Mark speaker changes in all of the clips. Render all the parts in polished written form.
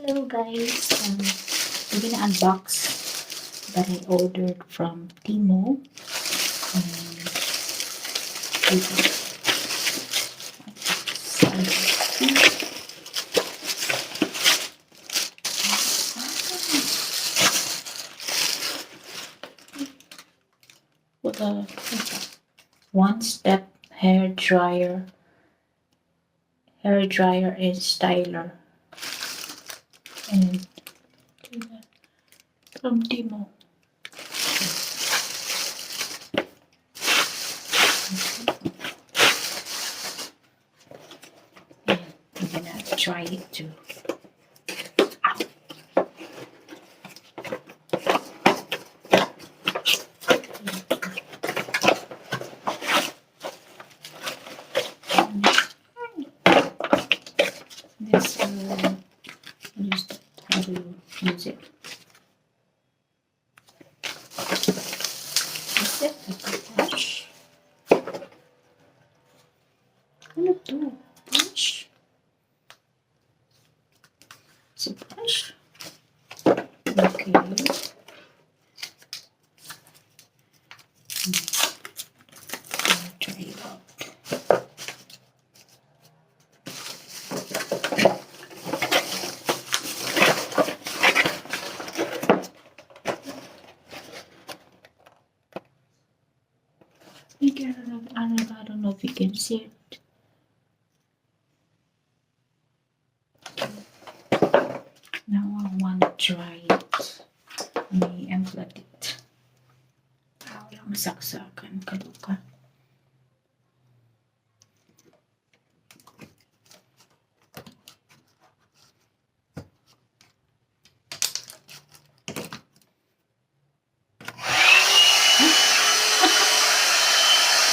Speaker 1: Hello guys, we're gonna unbox that I ordered from Timo. And with a one-step hair dryer and styler, and from Timo. And I'm gonna try it too. This just how to use it. Is it a brush? Ano to? Brush? It's a brush? Okay. Try it out. I don't know if you can see it. Now I want to try it. May unplug it. Walang saksakan. Kaluka.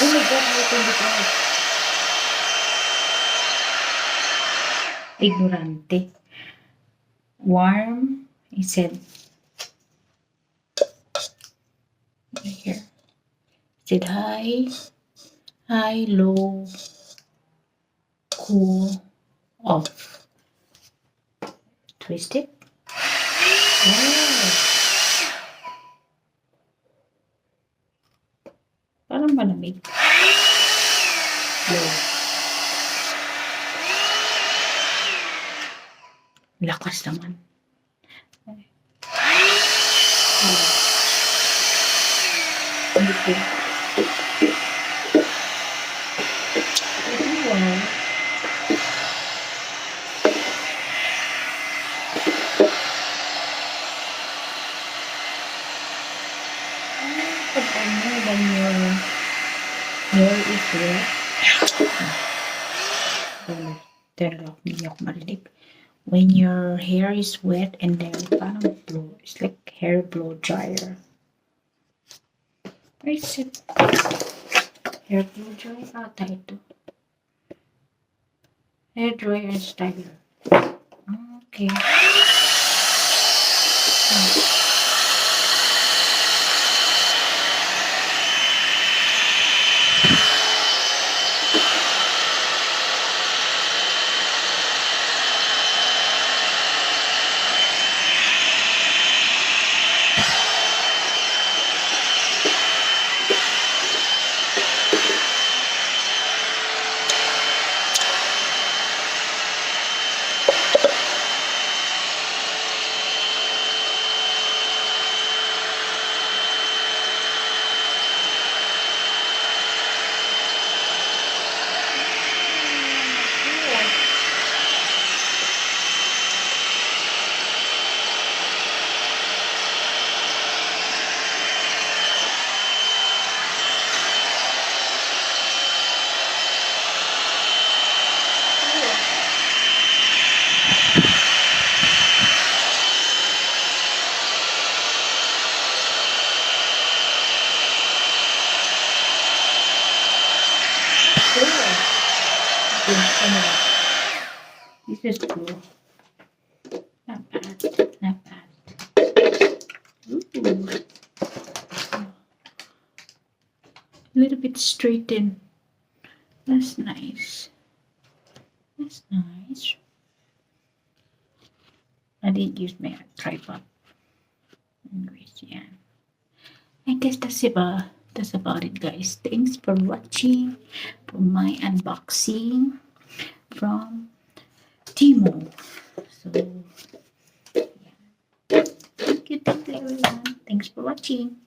Speaker 1: Oh my God, I opened it out. Ignorante. Warm, he said. Here. It said high, low, cool, off. Twist it. Oh. Parang malamig. Low. Lakas naman. When your hair is wet, turn it off, hindi ako marinig. When your hair is wet and then parang blow, it's like hair blow dryer. Where is it? Hair blow dryer? Ata ito. Hair dryer and styler. Okay. This is cool. Not bad. Not bad. Ooh. A little bit straightened. That's nice. That's nice. I didn't use my tripod. Anyways, yeah. I guess that's about it, guys. Thanks for watching for my unboxing from Timo. So yeah. Thank you everyone. Thanks for watching.